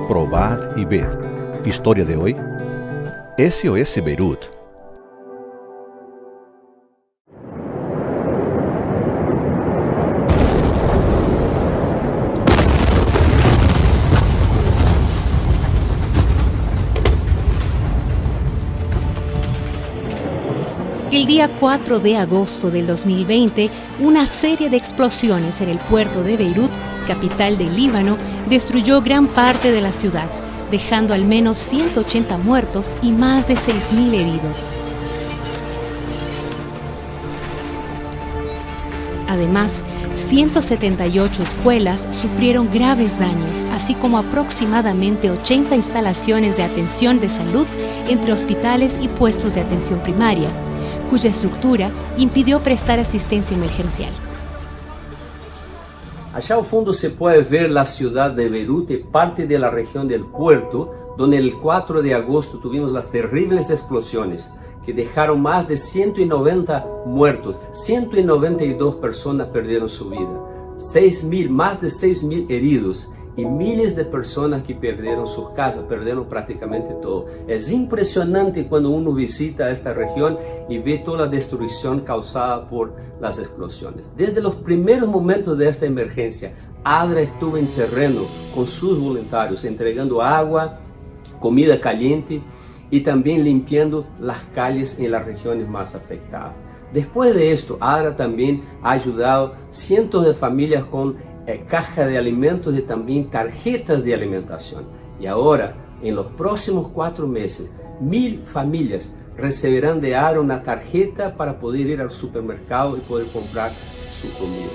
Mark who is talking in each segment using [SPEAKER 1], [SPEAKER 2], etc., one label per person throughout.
[SPEAKER 1] Probad y ved. Historia de hoy: SOS Beirut.
[SPEAKER 2] El día 4 de agosto del 2020, una serie de explosiones en el puerto de Beirut, capital del Líbano, destruyó gran parte de la ciudad, dejando al menos 180 muertos y más de 6.000 heridos. Además, 178 escuelas sufrieron graves daños, así como aproximadamente 80 instalaciones de atención de salud entre hospitales y puestos de atención primaria, cuya estructura impidió prestar asistencia emergencial.
[SPEAKER 3] Allá al fondo se puede ver la ciudad de Beirut y parte de la región del puerto, donde el 4 de agosto tuvimos las terribles explosiones que dejaron más de 190 muertos, 192 personas perdieron su vida, más de 6.000 heridos y miles de personas que perdieron sus casas, perdieron prácticamente todo. Es impresionante cuando uno visita esta región y ve toda la destrucción causada por las explosiones. Desde los primeros momentos de esta emergencia, ADRA estuvo en terreno con sus voluntarios, entregando agua, comida caliente y también limpiando las calles en las regiones más afectadas. Después de esto, ADRA también ha ayudado cientos de familias con caja de alimentos y también tarjetas de alimentación. Y ahora, en los próximos 4 meses, 1.000 familias recibirán de ADRA una tarjeta para poder ir al supermercado y poder comprar su comida.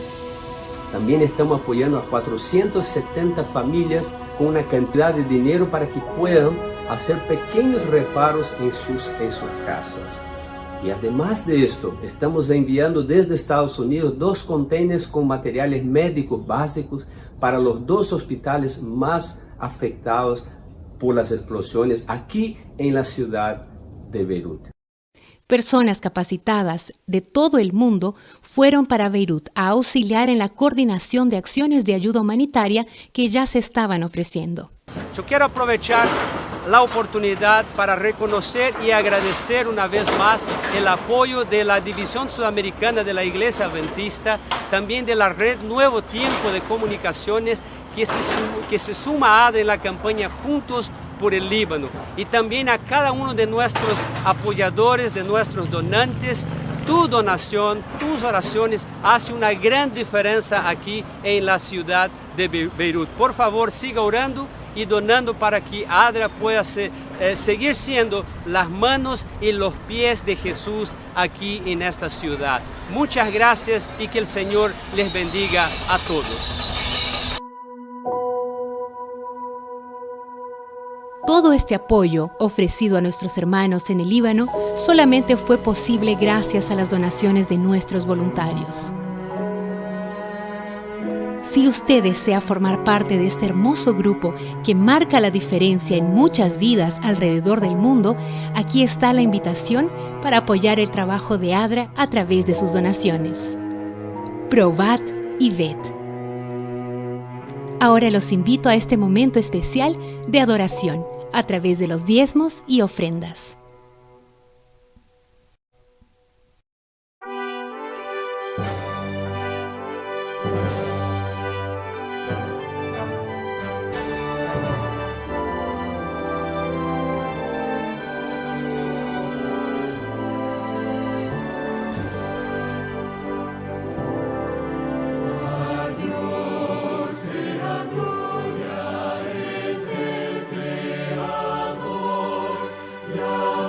[SPEAKER 3] También estamos apoyando a 470 familias con una cantidad de dinero para que puedan hacer pequeños reparos en sus casas. Y además de esto, estamos enviando desde Estados Unidos 2 containers con materiales médicos básicos para los 2 hospitales más afectados por las explosiones aquí en la ciudad de Beirut.
[SPEAKER 2] Personas capacitadas de todo el mundo fueron para Beirut a auxiliar en la coordinación de acciones de ayuda humanitaria que ya se estaban ofreciendo.
[SPEAKER 4] Yo quiero aprovechar la oportunidad para reconocer y agradecer una vez más el apoyo de la División Sudamericana de la Iglesia Adventista, también de la Red Nuevo Tiempo de Comunicaciones que se suma a ADRA en la campaña Juntos por el Líbano, y también a cada uno de nuestros apoyadores, de nuestros donantes. Tu donación, tus oraciones hacen una gran diferencia aquí en la ciudad de Beirut. Por favor, siga orando y donando para que ADRA pueda seguir siendo las manos y los pies de Jesús aquí en esta ciudad. Muchas gracias y que el Señor les bendiga a todos.
[SPEAKER 2] Todo este apoyo ofrecido a nuestros hermanos en el Líbano solamente fue posible gracias a las donaciones de nuestros voluntarios. Si usted desea formar parte de este hermoso grupo que marca la diferencia en muchas vidas alrededor del mundo, aquí está la invitación para apoyar el trabajo de ADRA a través de sus donaciones. Probad y ved. Ahora los invito a este momento especial de adoración a través de los diezmos y ofrendas.
[SPEAKER 5] Yeah.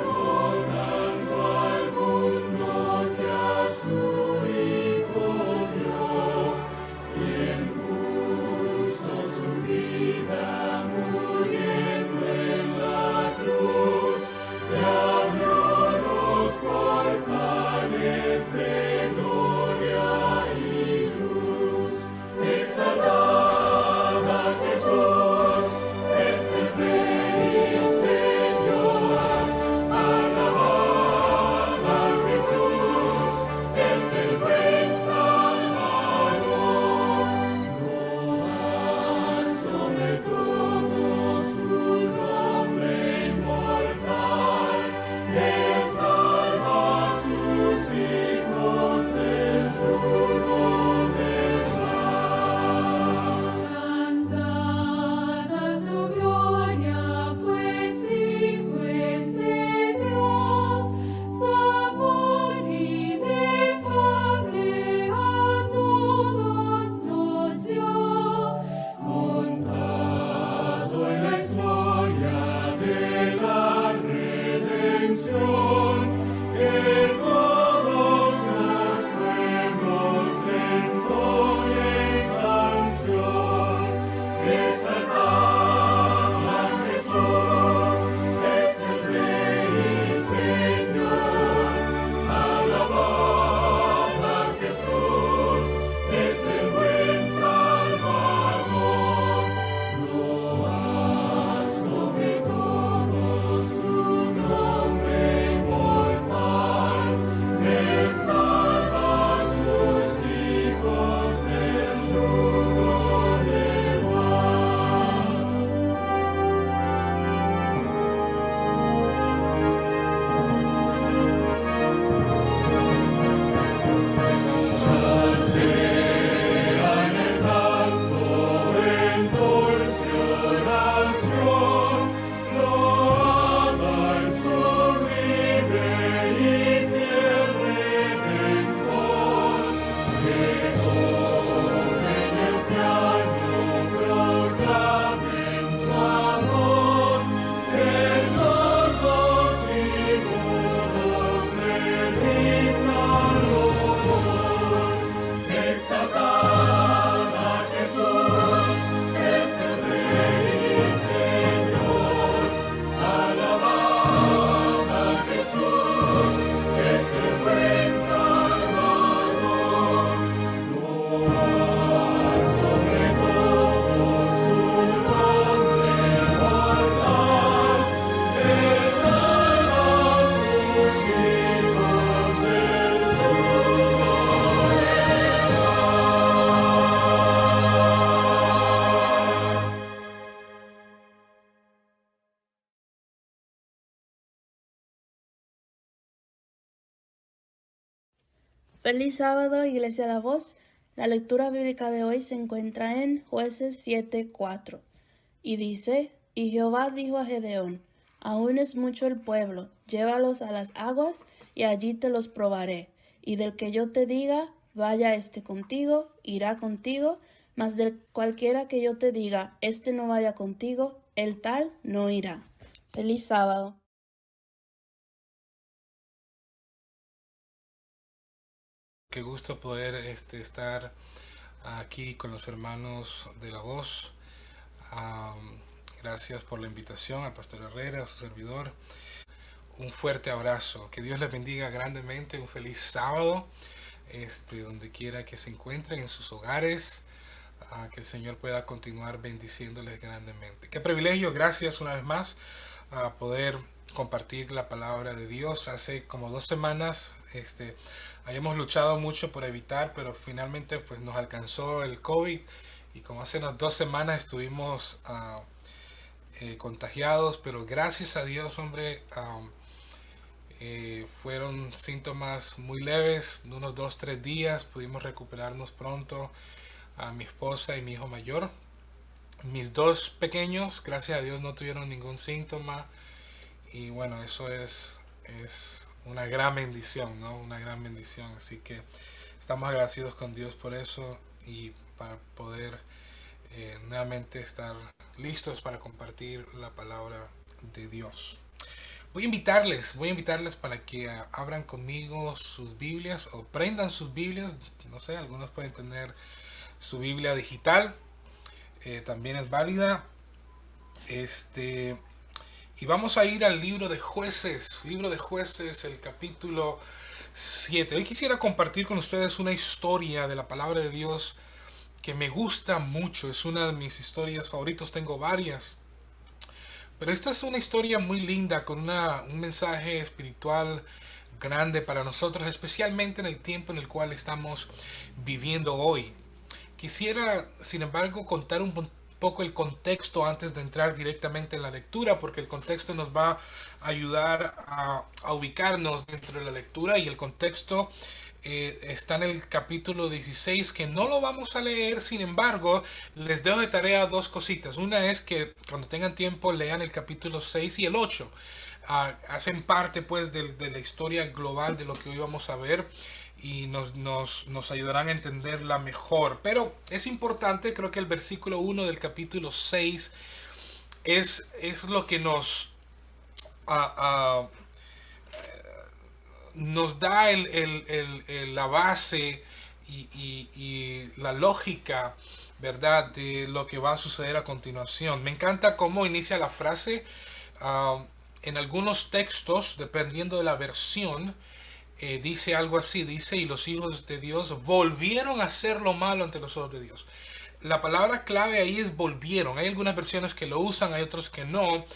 [SPEAKER 5] Feliz sábado, Iglesia La Voz. La lectura bíblica de hoy se encuentra en Jueces 7:4 y dice: Y Jehová dijo a Gedeón: Aún es mucho el pueblo, llévalos a las aguas y allí te los probaré. Y del que yo te diga, vaya contigo, irá contigo, mas del cualquiera que yo te diga, no vaya contigo, el tal no irá. Feliz sábado.
[SPEAKER 6] Qué gusto poder estar aquí con los hermanos de La Voz. Gracias por la invitación al Pastor Herrera, a su servidor. Un fuerte abrazo. Que Dios les bendiga grandemente. Un feliz sábado. Donde quiera que se encuentren, en sus hogares. Que el Señor pueda continuar bendiciéndoles grandemente. Qué privilegio. Gracias una vez más a poder compartir la palabra de Dios. Hace como 2 semanas habíamos luchado mucho por evitar, pero finalmente pues nos alcanzó el COVID y como hace unas 2 semanas estuvimos contagiados, pero gracias a Dios, hombre, fueron síntomas muy leves, unos 2-3 días, pudimos recuperarnos pronto. A mi esposa y mi hijo mayor. Mis 2 pequeños, gracias a Dios, no tuvieron ningún síntoma. Y bueno, eso es una gran bendición, ¿no? Una gran bendición. Así que estamos agradecidos con Dios por eso y para poder nuevamente estar listos para compartir la palabra de Dios. Voy a invitarles para que abran conmigo sus Biblias o prendan sus Biblias. No sé, algunos pueden tener su Biblia digital, también es válida. Y vamos a ir al libro de Jueces, el capítulo 7. Hoy quisiera compartir con ustedes una historia de la palabra de Dios que me gusta mucho. Es una de mis historias favoritas, tengo varias. Pero esta es una historia muy linda, con un mensaje espiritual grande para nosotros, especialmente en el tiempo en el cual estamos viviendo hoy. Quisiera, sin embargo, contar un poco el contexto antes de entrar directamente en la lectura, porque el contexto nos va a ayudar a ubicarnos dentro de la lectura, y el contexto está en el capítulo 16, que no lo vamos a leer. Sin embargo, les dejo de tarea 2 cositas. Una es que cuando tengan tiempo lean el capítulo 6 y el 8. Hacen parte pues de la historia global de lo que hoy vamos a ver, y nos ayudarán a entenderla mejor. Pero es importante, creo que el versículo 1 del capítulo 6 es lo que nos da la base y la lógica, ¿verdad?, de lo que va a suceder a continuación. Me encanta cómo inicia la frase. En algunos textos, dependiendo de la versión, dice algo así, dice: y los hijos de Dios volvieron a hacer lo malo ante los ojos de Dios. La palabra clave ahí es volvieron. Hay algunas versiones que lo usan, hay otros que no,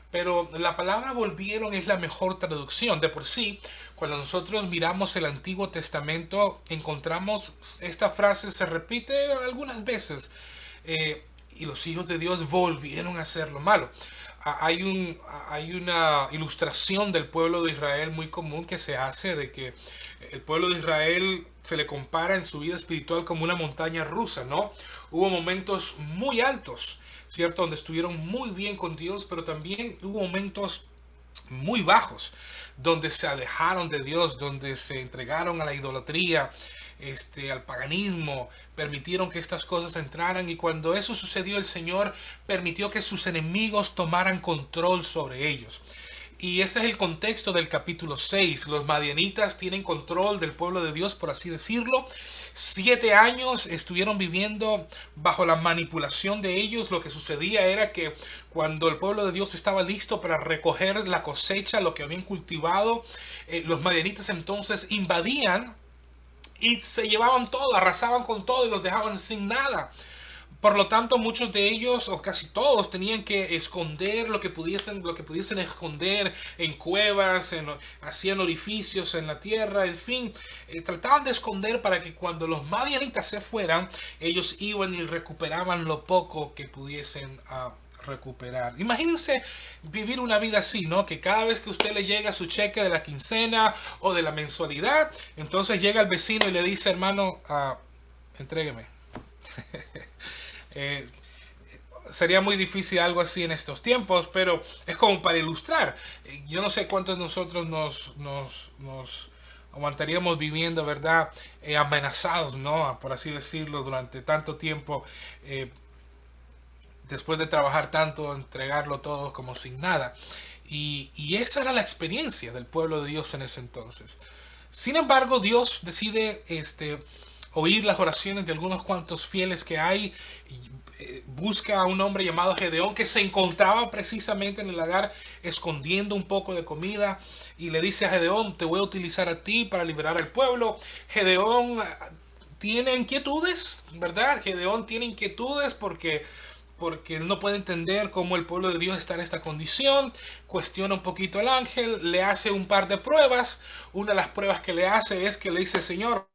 [SPEAKER 6] pero la palabra volvieron es la mejor traducción. De por sí, cuando nosotros miramos el Antiguo Testamento, encontramos esta frase, se repite algunas veces, y los hijos de Dios volvieron a hacer lo malo. Hay una ilustración del pueblo de Israel muy común que se hace, de que el pueblo de Israel se le compara en su vida espiritual como una montaña rusa, ¿no? Hubo momentos muy altos, ¿cierto?, donde estuvieron muy bien con Dios, pero también hubo momentos muy bajos, donde se alejaron de Dios, donde se entregaron a la idolatría, al paganismo, permitieron que estas cosas entraran, y cuando eso sucedió, el Señor permitió que sus enemigos tomaran control sobre ellos. Y ese es el contexto del capítulo 6. Los madianitas tienen control del pueblo de Dios, por así decirlo. 7 años estuvieron viviendo bajo la manipulación de ellos. Lo que sucedía era que cuando el pueblo de Dios estaba listo para recoger la cosecha, lo que habían cultivado, los madianitas entonces invadían y se llevaban todo, arrasaban con todo y los dejaban sin nada. Por lo tanto, muchos de ellos, o casi todos, tenían que esconder lo que pudiesen esconder en cuevas, hacían orificios en la tierra, en fin, trataban de esconder para que cuando los madianitas se fueran, ellos iban y recuperaban lo poco que pudiesen recuperar. Imagínense vivir una vida así, ¿no? Que cada vez que usted le llega su cheque de la quincena o de la mensualidad, entonces llega el vecino y le dice, hermano, entrégueme. Sería muy difícil algo así en estos tiempos, pero es como para ilustrar. Yo no sé cuántos de nosotros nos aguantaríamos viviendo, ¿verdad? Amenazados, ¿no? Por así decirlo, durante tanto tiempo, después de trabajar tanto, entregarlo todo como sin nada. Y esa era la experiencia del pueblo de Dios en ese entonces. Sin embargo, Dios decide oír las oraciones de algunos cuantos fieles que hay. Busca a un hombre llamado Gedeón, que se encontraba precisamente en el lagar escondiendo un poco de comida, y le dice a Gedeón, te voy a utilizar a ti para liberar al pueblo. Gedeón tiene inquietudes, ¿verdad? Gedeón tiene inquietudes porque él no puede entender cómo el pueblo de Dios está en esta condición. Cuestiona un poquito al ángel, le hace un par de pruebas. Una de las pruebas que le hace es que le dice, Señor,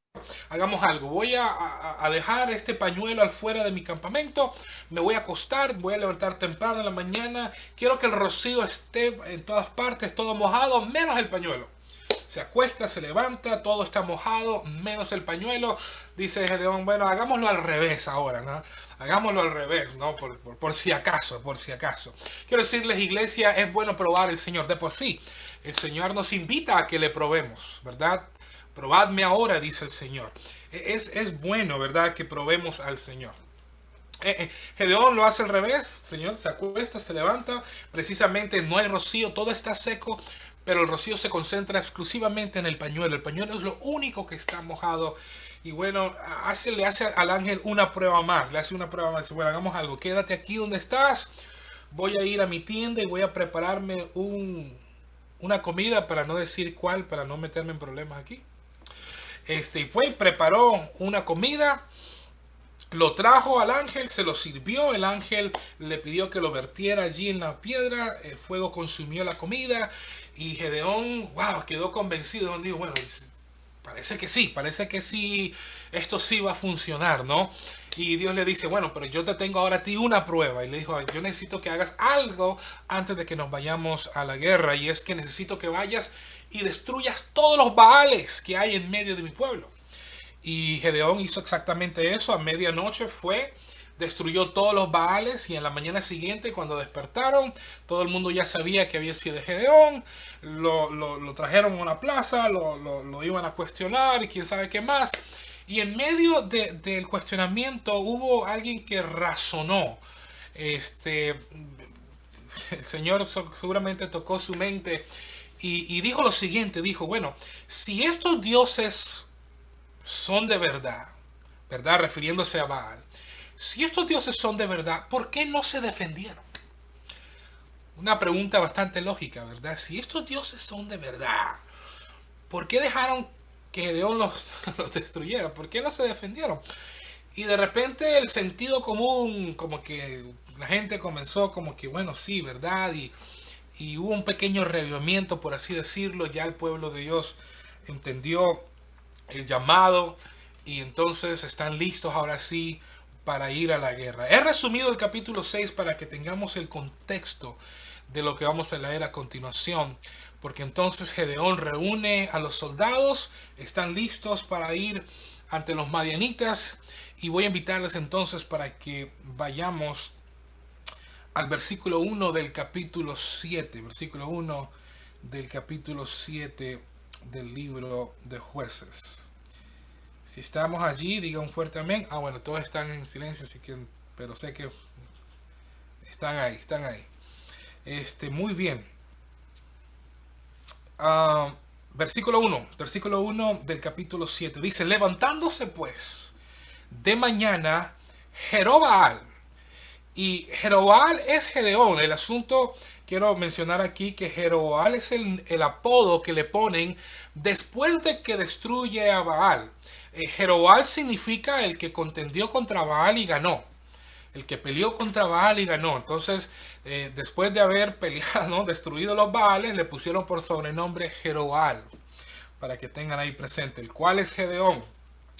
[SPEAKER 6] hagamos algo, voy a dejar este pañuelo afuera de mi campamento, me voy a acostar, voy a levantar temprano en la mañana, quiero que el rocío esté en todas partes, todo mojado, menos el pañuelo. Se acuesta, se levanta, todo está mojado, menos el pañuelo. Dice Gedeón, bueno, hagámoslo al revés ahora, ¿no? Hagámoslo al revés, ¿no? Por si acaso, por si acaso. Quiero decirles, iglesia, es bueno probar al Señor. De por sí, el Señor nos invita a que le probemos, ¿verdad? Probadme ahora, dice el Señor. Es bueno, ¿verdad?, que probemos al Señor. Gedeón lo hace al revés. Señor se acuesta, se levanta. Precisamente no hay rocío, todo está seco, pero el rocío se concentra exclusivamente en el pañuelo. El pañuelo es lo único que está mojado. Y bueno, le hace al ángel una prueba más. Le hace una prueba más. Dice, bueno, hagamos algo. Quédate aquí donde estás. Voy a ir a mi tienda y voy a prepararme una comida, para no decir cuál, para no meterme en problemas aquí. Y fue y preparó una comida, lo trajo al ángel, se lo sirvió. El ángel le pidió que lo vertiera allí en la piedra. El fuego consumió la comida y Gedeón, wow, quedó convencido. Digo, bueno, parece que sí, esto sí va a funcionar, ¿no? Y Dios le dice, bueno, pero yo te tengo ahora a ti una prueba. Y le dijo, yo necesito que hagas algo antes de que nos vayamos a la guerra. Y es que necesito que vayas y destruyas todos los Baales que hay en medio de mi pueblo. Y Gedeón hizo exactamente eso. A medianoche fue, destruyó todos los Baales, y en la mañana siguiente, cuando despertaron, todo el mundo ya sabía que había sido Gedeón. Lo trajeron a una plaza, lo iban a cuestionar y quién sabe qué más. Y en medio del cuestionamiento hubo alguien que razonó. El Señor seguramente tocó su mente y dijo lo siguiente. Dijo, bueno, si estos dioses son de verdad, refiriéndose a Baal, si estos dioses son de verdad, ¿por qué no se defendieron? Una pregunta bastante lógica, ¿verdad? Si estos dioses son de verdad, ¿por qué dejaron que Gedeón los destruyera? ¿Por qué no se defendieron? Y de repente el sentido común, como que la gente comenzó como que, bueno, sí, ¿verdad? Y hubo un pequeño revivimiento, por así decirlo. Ya el pueblo de Dios entendió el llamado y entonces están listos ahora sí para ir a la guerra. He resumido el capítulo 6 para que tengamos el contexto de lo que vamos a leer a continuación, porque entonces Gedeón reúne a los soldados, están listos para ir ante los madianitas, y voy a invitarles entonces para que vayamos al versículo 1 del capítulo 7, versículo 1 del capítulo 7 del libro de Jueces. Si estamos allí, digan un fuerte amén. Bueno, todos están en silencio, así que, pero sé que están ahí. Muy bien. Versículo 1 del capítulo 7 dice, levantándose pues de mañana Jerobbaal. Y Jerobbaal es Gedeón. El asunto, quiero mencionar aquí que Jerobbaal es el apodo que le ponen después de que destruye a Baal. Jerobbaal significa el que contendió contra Baal y ganó. El que peleó contra Baal y ganó. Entonces, después de haber peleado, ¿no?, destruido los Baales, le pusieron por sobrenombre Jerobbaal, para que tengan ahí presente, el cual es Gedeón.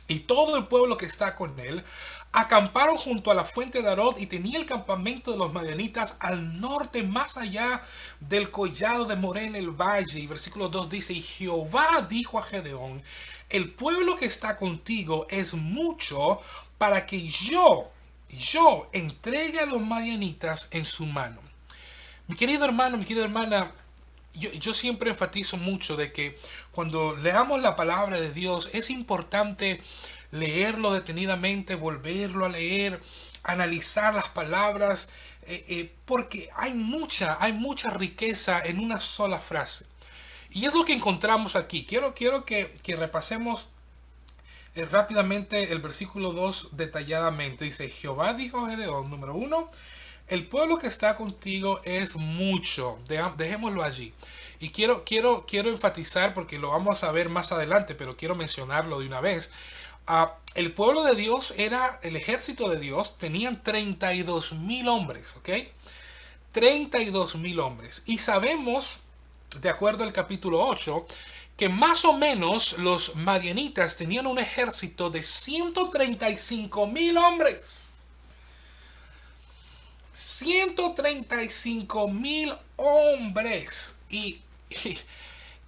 [SPEAKER 6] Y todo el pueblo que está con él acamparon junto a la fuente de Arod y tenía el campamento de los madianitas al norte, más allá del collado de Moré en el valle. Y versículo 2 dice, y Jehová dijo a Gedeón, el pueblo que está contigo es mucho para que yo entregue a los madianitas en su mano. Mi querido hermano, mi querida hermana, yo siempre enfatizo mucho de que cuando leamos la palabra de Dios es importante leerlo detenidamente, volverlo a leer, analizar las palabras, porque hay mucha riqueza en una sola frase. Y es lo que encontramos aquí. Quiero que repasemos rápidamente el versículo 2 detalladamente. Dice, Jehová dijo a Gedeón, número 1, el pueblo que está contigo es mucho. Dejémoslo allí. Y quiero enfatizar, porque lo vamos a ver más adelante, pero quiero mencionarlo de una vez. El pueblo de Dios el ejército de Dios, tenían 32,000 hombres, ¿ok? 32,000 hombres. Y sabemos, de acuerdo al capítulo 8, que más o menos los madianitas tenían un ejército de 135,000 hombres. 135,000 hombres. Y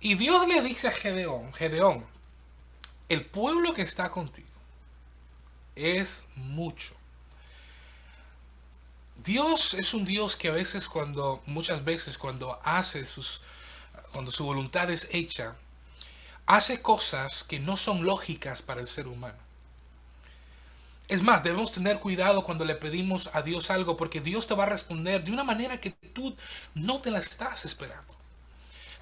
[SPEAKER 6] Dios le dice a Gedeón, el pueblo que está contigo es mucho. Dios es un Dios que muchas veces cuando su voluntad es hecha, hace cosas que no son lógicas para el ser humano. Es más, debemos tener cuidado cuando le pedimos a Dios algo, porque Dios te va a responder de una manera que tú no te la estás esperando.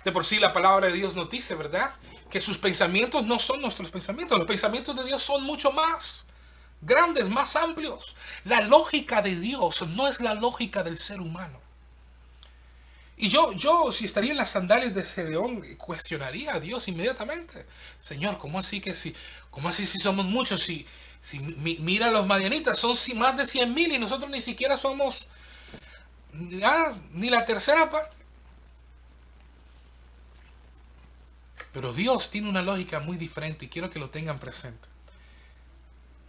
[SPEAKER 6] De por sí la palabra de Dios nos dice, ¿verdad?, que sus pensamientos no son nuestros pensamientos. Los pensamientos de Dios son mucho más grandes, más amplios. La lógica de Dios no es la lógica del ser humano. Y yo si estaría en las sandalias de Gedeón, cuestionaría a Dios inmediatamente. Señor, ¿cómo así si somos muchos? Si mira, los madianitas son más de 100,000 y nosotros ni siquiera somos ni la tercera parte. Pero Dios tiene una lógica muy diferente y quiero que lo tengan presente.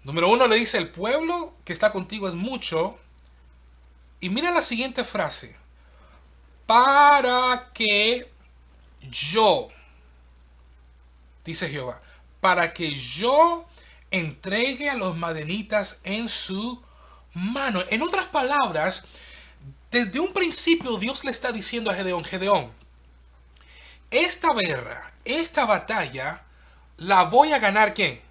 [SPEAKER 6] Número 1 le dice, el pueblo que está contigo es mucho. Y mira la siguiente frase. Para que yo, dice Jehová, para que yo entregue a los madianitas en su mano. En otras palabras, desde un principio Dios le está diciendo a Gedeón, esta guerra, esta batalla, la voy a ganar ¿quién?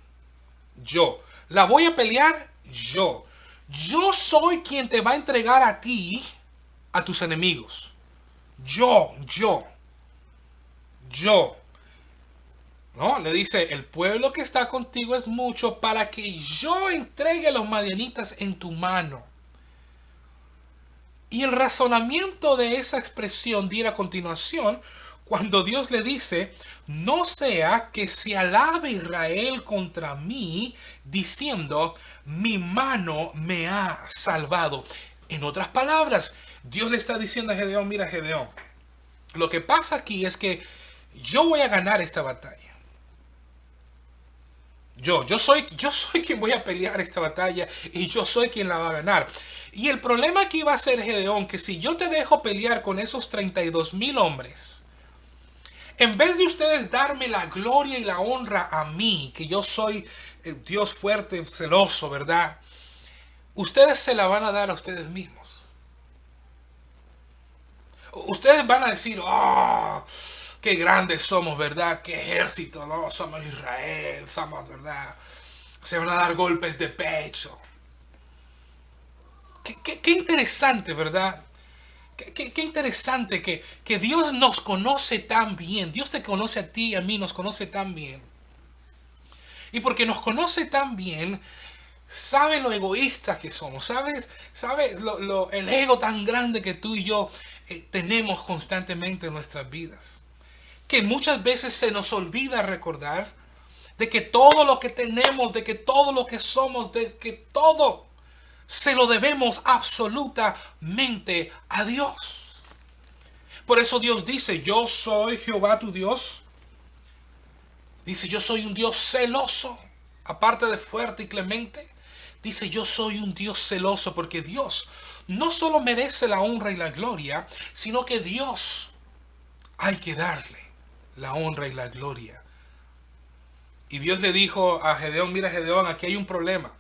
[SPEAKER 6] Yo. La voy a pelear yo. Yo soy quien te va a entregar a ti, a tus enemigos. Yo. ¿No? Le dice, el pueblo que está contigo es mucho para que yo entregue a los madianitas en tu mano. Y el razonamiento de esa expresión viene a continuación cuando Dios le dice, no sea que se alabe Israel contra mí, diciendo, mi mano me ha salvado. En otras palabras, Dios le está diciendo a Gedeón, mira Gedeón, lo que pasa aquí es que yo voy a ganar esta batalla. Yo soy quien voy a pelear esta batalla y yo soy quien la va a ganar. Y el problema aquí va a ser, Gedeón, que si yo te dejo pelear con esos 32,000 hombres, en vez de ustedes darme la gloria y la honra a mí, que yo soy el Dios fuerte, celoso, ¿verdad? Ustedes se la van a dar a ustedes mismos. Ustedes van a decir, oh, qué grandes somos, ¿verdad? Qué ejército, ¿no? Somos Israel, somos, ¿verdad? Se van a dar golpes de pecho. Qué interesante, ¿verdad? Qué interesante que Dios nos conoce tan bien. Dios te conoce a ti y a mí, nos conoce tan bien. Y porque nos conoce tan bien, sabe lo egoístas que somos. Sabe el ego tan grande que tú y yo tenemos constantemente en nuestras vidas. Que muchas veces se nos olvida recordar de que todo lo que tenemos, de que todo lo que somos, de que todo se lo debemos absolutamente a Dios. Por eso Dios dice, yo soy Jehová tu Dios. Dice, yo soy un Dios celoso, aparte de fuerte y clemente. Dice, yo soy un Dios celoso, porque Dios no solo merece la honra y la gloria, sino que Dios hay que darle la honra y la gloria. Y Dios le dijo a Gedeón, mira Gedeón, aquí hay un problema.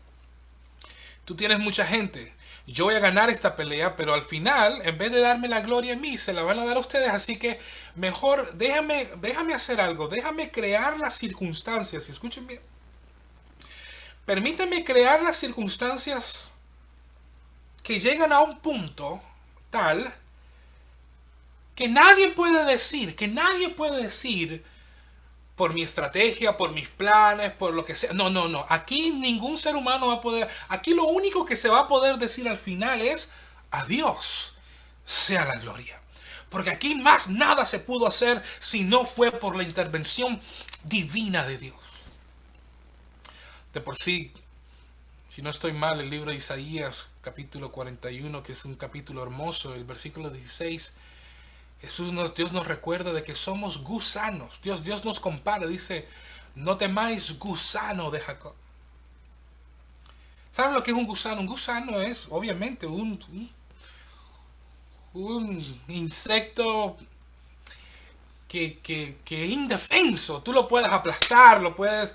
[SPEAKER 6] Tú tienes mucha gente. Yo voy a ganar esta pelea, pero al final, en vez de darme la gloria a mí, se la van a dar a ustedes. Así que mejor déjame hacer algo. Déjame crear las circunstancias. Y escuchen bien. Permíteme crear las circunstancias que llegan a un punto tal que nadie puede decir, por mi estrategia, por mis planes, por lo que sea. No. Aquí ningún ser humano va a poder. Aquí lo único que se va a poder decir al final es: a Dios sea la gloria. Porque aquí más nada se pudo hacer si no fue por la intervención divina de Dios. De por sí, si no estoy mal, el libro de Isaías, capítulo 41, que es un capítulo hermoso, el versículo 16. Dios nos recuerda de que somos gusanos. Dios nos compara, dice, no temáis, gusano de Jacob. ¿Saben lo que es un gusano? Un gusano es obviamente un insecto que es indefenso. Tú lo puedes aplastar, lo puedes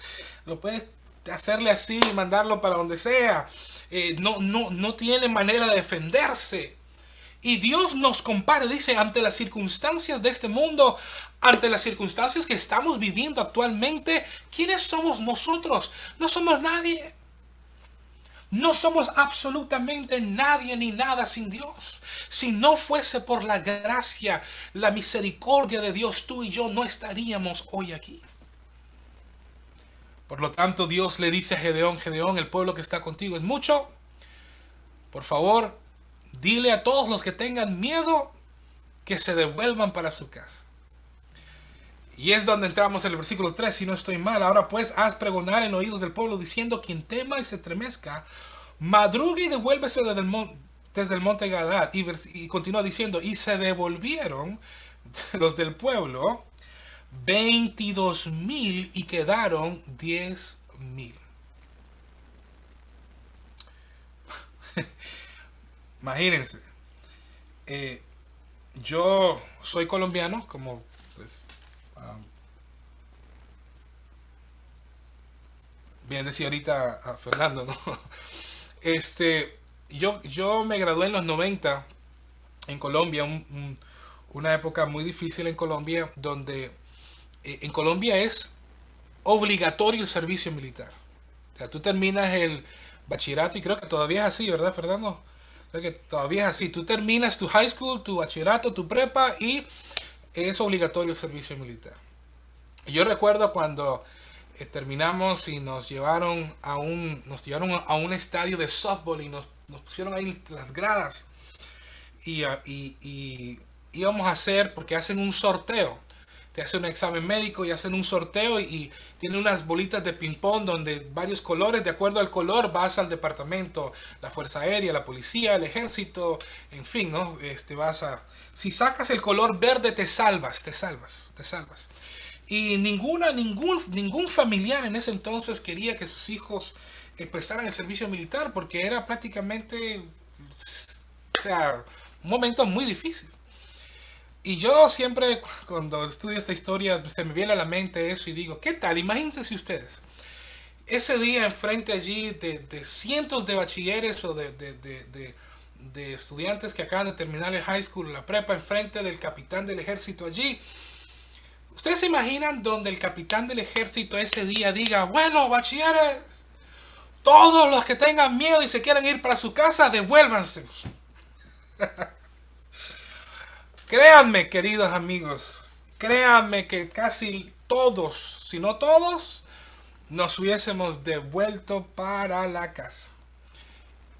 [SPEAKER 6] hacerle así, mandarlo para donde sea. No tiene manera de defenderse. Y Dios nos compara, dice, ante las circunstancias de este mundo, ante las circunstancias que estamos viviendo actualmente, ¿quiénes somos nosotros? No somos nadie. No somos absolutamente nadie ni nada sin Dios. Si no fuese por la gracia, la misericordia de Dios, tú y yo no estaríamos hoy aquí. Por lo tanto, Dios le dice a Gedeón, Gedeón, el pueblo que está contigo es mucho. Por favor, dile a todos los que tengan miedo que se devuelvan para su casa. Y es donde entramos en el versículo 3, si no estoy mal. Ahora pues, haz pregonar en oídos del pueblo diciendo, quien tema y se estremezca, madrugue y devuélvese desde el monte Gadad. Y continúa diciendo, y se devolvieron los del pueblo 22,000 y quedaron 10,000. Imagínense, yo soy colombiano, como pues, bien decía ahorita a Fernando, ¿no? Yo me gradué en los 90 en Colombia, una época muy difícil en Colombia, donde en Colombia es obligatorio el servicio militar. O sea, tú terminas el bachillerato y creo que todavía es así, ¿verdad, Fernando? Creo que todavía es así. Tú terminas tu high school, tu bachillerato, tu prepa y es obligatorio el servicio militar. Y yo recuerdo cuando terminamos y nos llevaron a un estadio de softball y nos pusieron ahí las gradas y íbamos a hacer, porque hacen un sorteo. Te hacen un examen médico y hacen un sorteo y tienen unas bolitas de ping pong donde varios colores, de acuerdo al color vas al departamento, la Fuerza Aérea, la Policía, el Ejército, en fin, ¿no? Si sacas el color verde te salvas. Y ningún familiar en ese entonces quería que sus hijos prestaran el servicio militar porque era prácticamente, un momento muy difícil. Y yo siempre, cuando estudio esta historia, se me viene a la mente eso y digo, ¿qué tal? Imagínense ustedes, ese día enfrente allí de cientos de bachilleres o de estudiantes que acaban de terminar el high school, la prepa, enfrente del capitán del ejército allí. ¿Ustedes se imaginan donde el capitán del ejército ese día diga, bueno, bachilleres, todos los que tengan miedo y se quieran ir para su casa, devuélvanse? Créanme, queridos amigos, créanme que casi todos, si no todos, nos hubiésemos devuelto para la casa.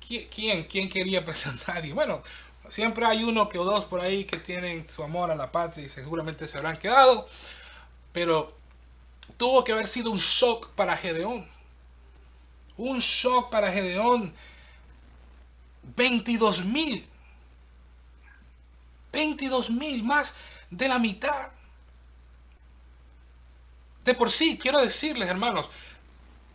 [SPEAKER 6] ¿Quién quería presentar? Y bueno, siempre hay uno que o dos por ahí que tienen su amor a la patria y seguramente se habrán quedado. Pero tuvo que haber sido un shock para Gedeón. Un shock para Gedeón. 22,000. 22,000, más de la mitad. De por sí, quiero decirles, hermanos,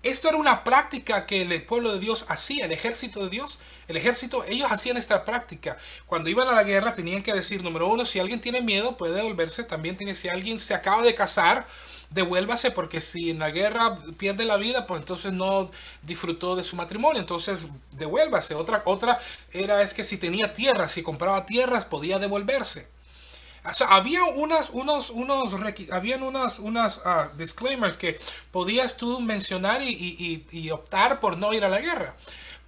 [SPEAKER 6] Esto era una práctica que el pueblo de Dios hacía, el ejército de Dios. El ejército, ellos hacían esta práctica. Cuando iban a la guerra tenían que decir, número uno, si alguien tiene miedo puede devolverse. También si alguien se acaba de casar, devuélvase, porque si en la guerra pierde la vida, pues entonces no disfrutó de su matrimonio. Entonces devuélvase. Otra era es que si tenía tierras, si compraba tierras, podía devolverse. O sea, había unas disclaimers que podías tú mencionar y optar por no ir a la guerra.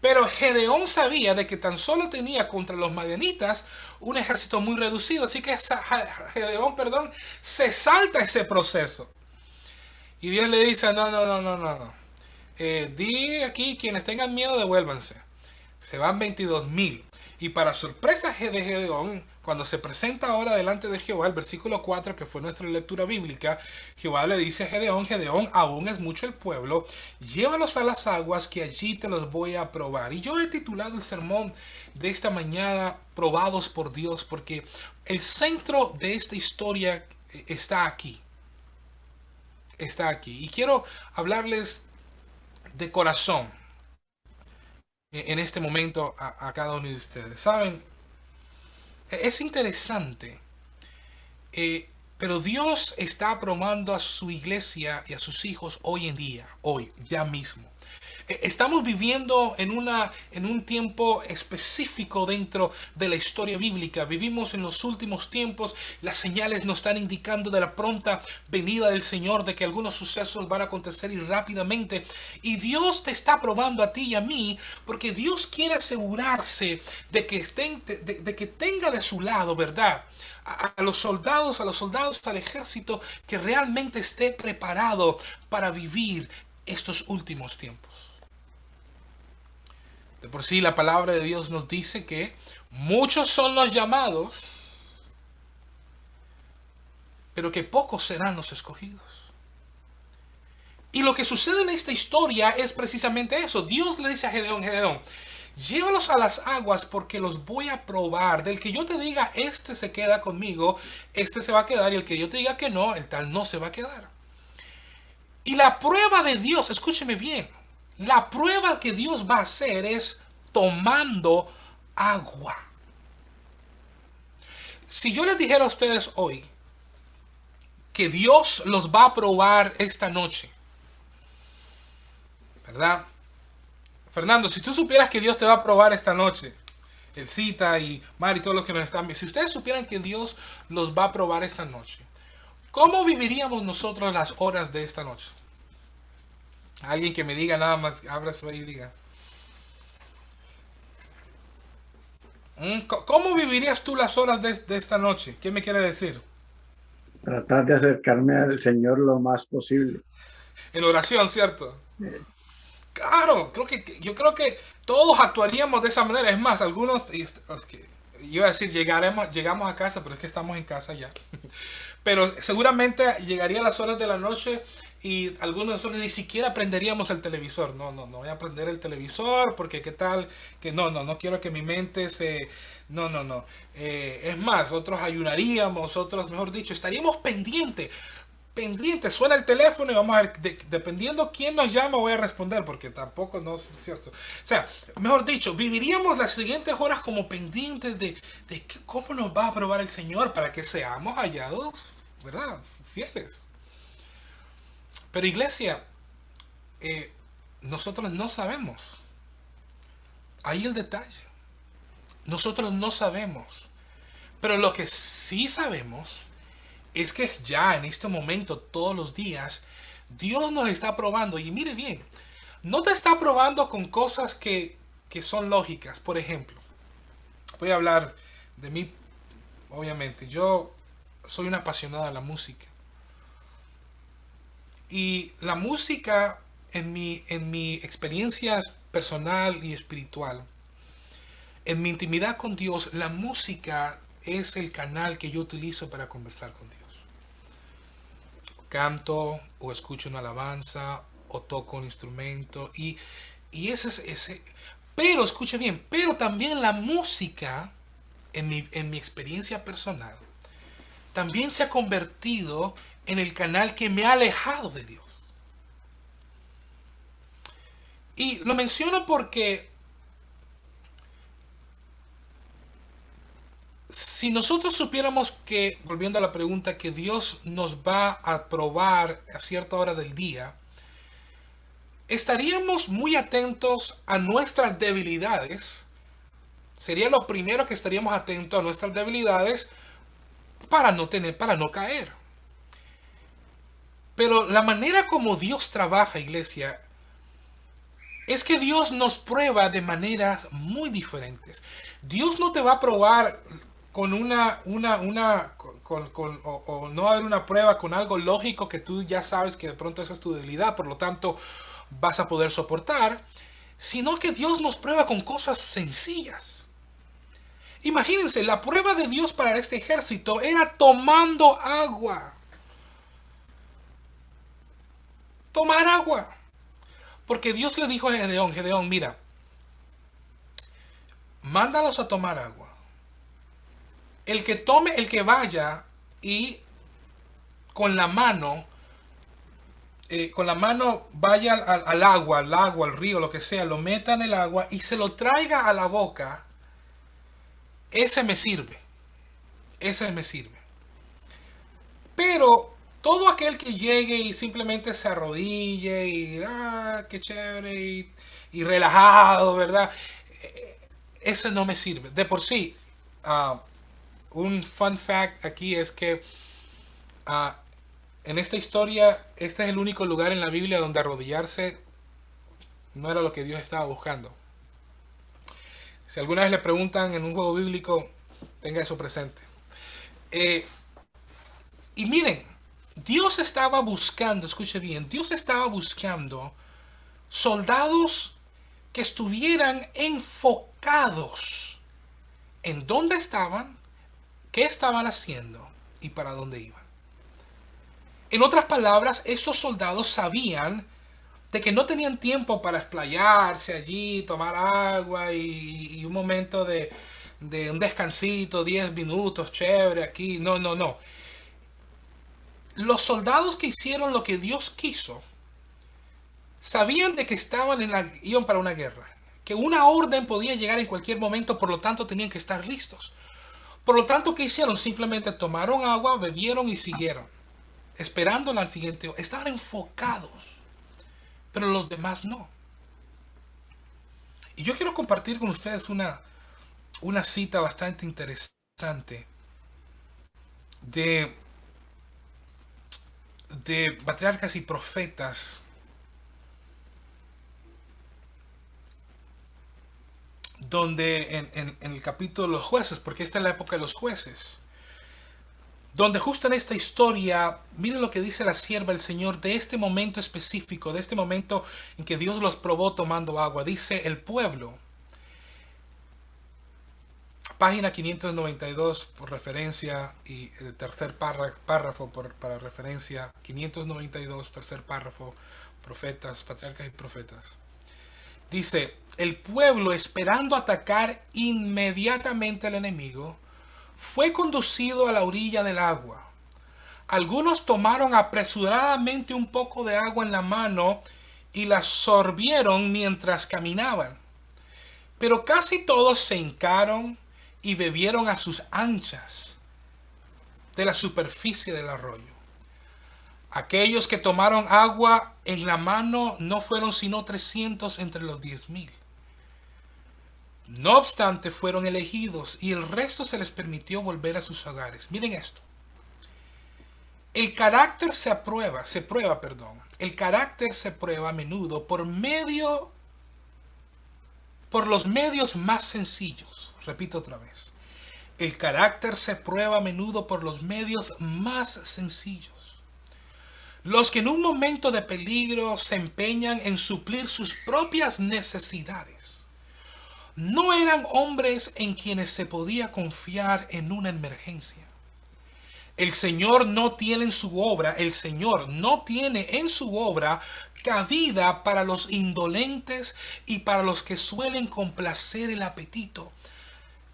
[SPEAKER 6] Pero Gedeón sabía de que tan solo tenía contra los madianitas un ejército muy reducido. Así que Gedeón, se salta ese proceso. Y Dios le dice, no. Di aquí, quienes tengan miedo, devuélvanse. Se van 22,000. Y para sorpresa de Gedeón, cuando se presenta ahora delante de Jehová, el versículo 4, que fue nuestra lectura bíblica, Jehová le dice a Gedeón, Gedeón, aún es mucho el pueblo, llévalos a las aguas, que allí te los voy a probar. Y yo he titulado el sermón de esta mañana, Probados por Dios, porque el centro de esta historia está aquí. Está aquí. Y quiero hablarles de corazón en este momento a cada uno de ustedes. ¿Saben? Es interesante, pero Dios está probando a su iglesia y a sus hijos hoy en día, hoy, ya mismo. Estamos viviendo en un tiempo específico dentro de la historia bíblica. Vivimos en los últimos tiempos. Las señales nos están indicando de la pronta venida del Señor, de que algunos sucesos van a acontecer y rápidamente. Y Dios te está probando a ti y a mí, porque Dios quiere asegurarse de que de que tenga de su lado, ¿verdad?, a los soldados, al ejército, que realmente esté preparado para vivir estos últimos tiempos. De por sí, la palabra de Dios nos dice que muchos son los llamados, pero que pocos serán los escogidos. Y lo que sucede en esta historia es precisamente eso. Dios le dice a Gedeón, llévalos a las aguas porque los voy a probar. Del que yo te diga, este se queda conmigo, este se va a quedar, y el que yo te diga que no, el tal no se va a quedar. Y la prueba de Dios, escúcheme bien, la prueba que Dios va a hacer es tomando agua. Si yo les dijera a ustedes hoy que Dios los va a probar esta noche, ¿verdad? Fernando, si tú supieras que Dios te va a probar esta noche, el Cita y Mari y todos los que nos están viendo, si ustedes supieran que Dios los va a probar esta noche, ¿cómo viviríamos nosotros las horas de esta noche? Alguien que me diga nada más, abra su ahí y diga. ¿Cómo vivirías tú las horas de esta noche? ¿Qué me quiere decir?
[SPEAKER 7] Tratar de acercarme al Señor lo más posible.
[SPEAKER 6] En oración, ¿cierto?
[SPEAKER 7] Sí.
[SPEAKER 6] Claro, yo creo que todos actuaríamos de esa manera. Es más, algunos, iba a decir llegamos a casa, pero es que estamos en casa ya. Pero seguramente llegaría a las horas de la noche y algunos de nosotros ni siquiera prenderíamos el televisor. No voy a prender el televisor porque qué tal, que no quiero que mi mente se... No. Es más, otros ayunaríamos, otros, mejor dicho, estaríamos pendientes. Suena el teléfono y vamos a ver, dependiendo quién nos llama voy a responder, porque tampoco no es cierto. O sea, mejor dicho, viviríamos las siguientes horas como pendientes de cómo nos va a probar el Señor para que seamos hallados, ¿verdad?, fieles. Pero iglesia, nosotros no sabemos. Ahí el detalle. Nosotros no sabemos. Pero lo que sí sabemos es que ya en este momento, todos los días, Dios nos está probando. Y mire bien, no te está probando con cosas que son lógicas. Por ejemplo, voy a hablar de mí, obviamente. Yo soy un apasionado de la música. Y la música, en mi experiencia personal y espiritual, en mi intimidad con Dios, la música es el canal que yo utilizo para conversar con Dios. Canto o escucho una alabanza o toco un instrumento y ese. Pero escuche bien, pero también la música, en mi experiencia personal, también se ha convertido en el canal que me ha alejado de Dios. Y lo menciono porque si nosotros supiéramos que, volviendo a la pregunta, que Dios nos va a probar a cierta hora del día, estaríamos muy atentos a nuestras debilidades. Sería lo primero que estaríamos atentos a nuestras debilidades para no caer. Pero la manera como Dios trabaja, iglesia, es que Dios nos prueba de maneras muy diferentes. Dios no te va a probar con o no va a haber una prueba con algo lógico que tú ya sabes que de pronto esa es tu debilidad, por lo tanto vas a poder soportar, sino que Dios nos prueba con cosas sencillas. Imagínense, la prueba de Dios para este ejército era tomando agua. Tomar agua. Porque Dios le dijo a Gedeón, mira, mándalos a tomar agua. El que vaya y con la mano vaya al agua, al río, lo que sea, lo meta en el agua y se lo traiga a la boca, ese me sirve. Pero todo aquel que llegue y simplemente se arrodille y qué chévere y relajado, ¿verdad? Ese no me sirve. De por sí, un fun fact aquí es que en esta historia, este es el único lugar en la Biblia donde arrodillarse no era lo que Dios estaba buscando. Si alguna vez le preguntan en un juego bíblico, tenga eso presente. Y miren, Dios estaba buscando, escuche bien, Dios estaba buscando soldados que estuvieran enfocados en dónde estaban, qué estaban haciendo y para dónde iban. En otras palabras, estos soldados sabían de que no tenían tiempo para explayarse allí, tomar agua y un momento de un descansito, 10 minutos, chévere aquí. No. Los soldados que hicieron lo que Dios quiso sabían de que iban para una guerra, que una orden podía llegar en cualquier momento, por lo tanto tenían que estar listos. Por lo tanto, ¿qué hicieron? Simplemente tomaron agua, bebieron y siguieron, esperando al siguiente. Estaban enfocados, pero los demás no. Y yo quiero compartir con ustedes una cita bastante interesante de patriarcas y profetas donde en el capítulo de los jueces, porque esta es la época de los jueces, donde justo en esta historia, miren lo que dice la sierva del Señor de este momento específico, de este momento en que Dios los probó tomando agua. Dice el pueblo, página 592 por referencia y el tercer párrafo para referencia, 592, tercer párrafo, profetas, patriarcas y profetas. Dice, el pueblo, esperando atacar inmediatamente al enemigo, fue conducido a la orilla del agua. Algunos tomaron apresuradamente un poco de agua en la mano y la sorbieron mientras caminaban. Pero casi todos se hincaron y bebieron a sus anchas de la superficie del arroyo. Aquellos que tomaron agua en la mano no fueron sino 300 entre los 10,000. No obstante, fueron elegidos y el resto se les permitió volver a sus hogares. Miren esto. El carácter El carácter se prueba a menudo por los medios más sencillos. Repito otra vez. El carácter se prueba a menudo por los medios más sencillos. Los que en un momento de peligro se empeñan en suplir sus propias necesidades no eran hombres en quienes se podía confiar en una emergencia. El Señor no tiene en su obra cabida para los indolentes y para los que suelen complacer el apetito.